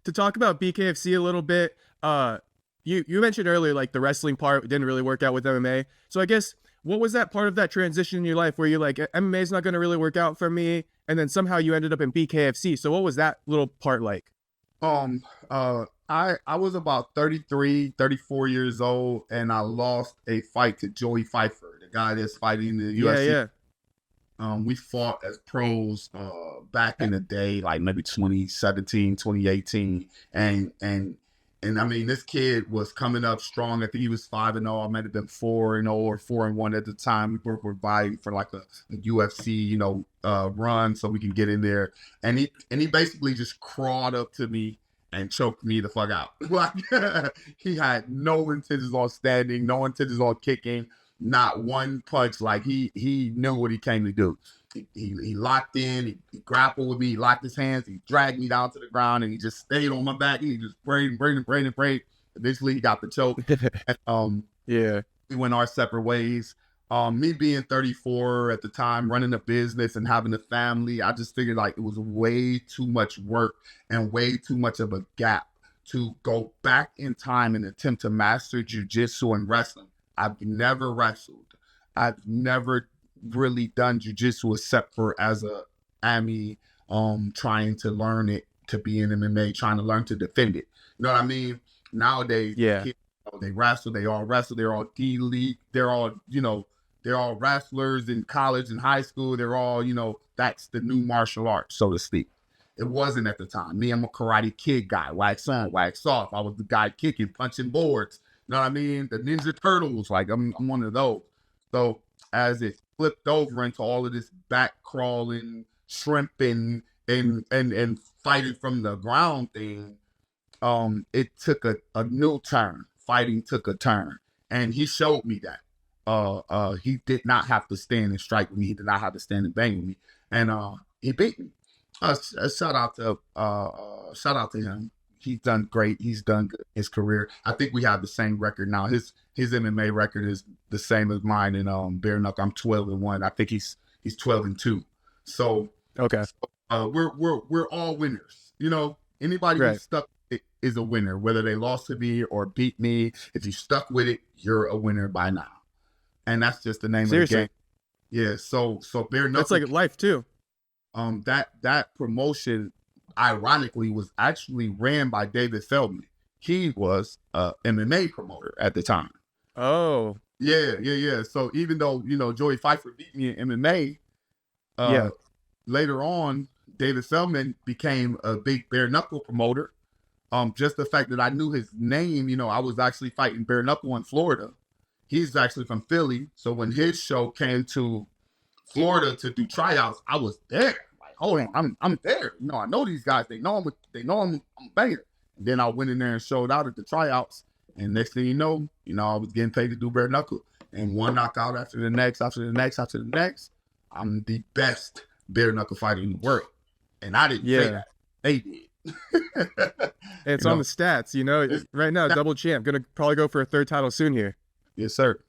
to talk about BKFC a little bit, you mentioned earlier like the wrestling part didn't really work out with MMA. So I guess what was that part of that transition in your life where you're like MMA is not going to really work out for me, and then somehow you ended up in BKFC. So what was that little part like? Um, I was about 33, 34 years old, and I lost a fight to Joey Pyfer, the guy that's fighting in the Yeah, UFC. yeah, We fought as pros back in the day, like maybe 2017, 2018. And I mean, this kid was coming up strong. I think he was 5-0. I might have been 4-0 or 4-1 at the time. We were vying for like a UFC, run so we can get in there. And he basically just crawled up to me and choked me the fuck out. Like he had no intentions on standing, no intentions on kicking, not one punch. Like he knew what he came to do. He locked in, he grappled with me, he locked his hands, he dragged me down to the ground, and he just stayed on my back, and he just prayed and prayed and prayed and prayed. Eventually, he got the choke. And, yeah. we went our separate ways. Me being 34 at the time, running a business and having a family, I just figured like it was way too much work and way too much of a gap to go back in time and attempt to master jujitsu and wrestling. I've never wrestled. I've never really done jujitsu except for as a AMI, trying to learn it to be in MMA, trying to learn to defend it. You know what I mean? Nowadays, Yeah. kids, they wrestle, they all wrestle, they're all D-League, they're all, they're all wrestlers in college and high school. They're all, that's the new martial arts, so to speak. It wasn't at the time. Me, I'm a Karate Kid guy, wax on, wax off. I was the guy kicking, punching boards. You know what I mean? The Ninja Turtles, like I'm one of those. So as it flipped over into all of this back crawling, shrimping, and fighting from the ground thing, it took a new turn. Fighting took a turn, and he showed me that. He did not have to stand and strike with me. He did not have to stand and bang with me, and he beat me. Shout out to him. He's done great. He's done good in his career. I think we have the same record now. His MMA record is the same as mine in BareKnuckle. I'm 12-1. I think he's 12-2. So Okay. we're all winners. Anybody Right. who's stuck is a winner, whether they lost to me or beat me. If you stuck with it, you're a winner by now. And that's just the name Seriously. of the game. Yeah. So BareKnuckle. That's like life too. That promotion, ironically, was actually ran by Dave Feldman. He was a MMA promoter at the time. Oh. Yeah. So even though, Joey Pyfer beat me in MMA, Yeah. later on, David Feldman became a big BareKnuckle promoter. Just the fact that I knew his name, I was actually fighting BareKnuckle in Florida. He's actually from Philly. So when his show came to Florida to do tryouts, I was there. Like, hold on, I'm there. I know these guys. They know I'm a banger. And then I went in there and showed out at the tryouts. And next thing you know, I was getting paid to do BareKnuckle. And one knockout after the next, after the next, after the next. I'm the best BareKnuckle fighter in the world. And I didn't say that. They did. It's on the stats, right now, double champ. Gonna probably go for a third title soon here. Yes, sir.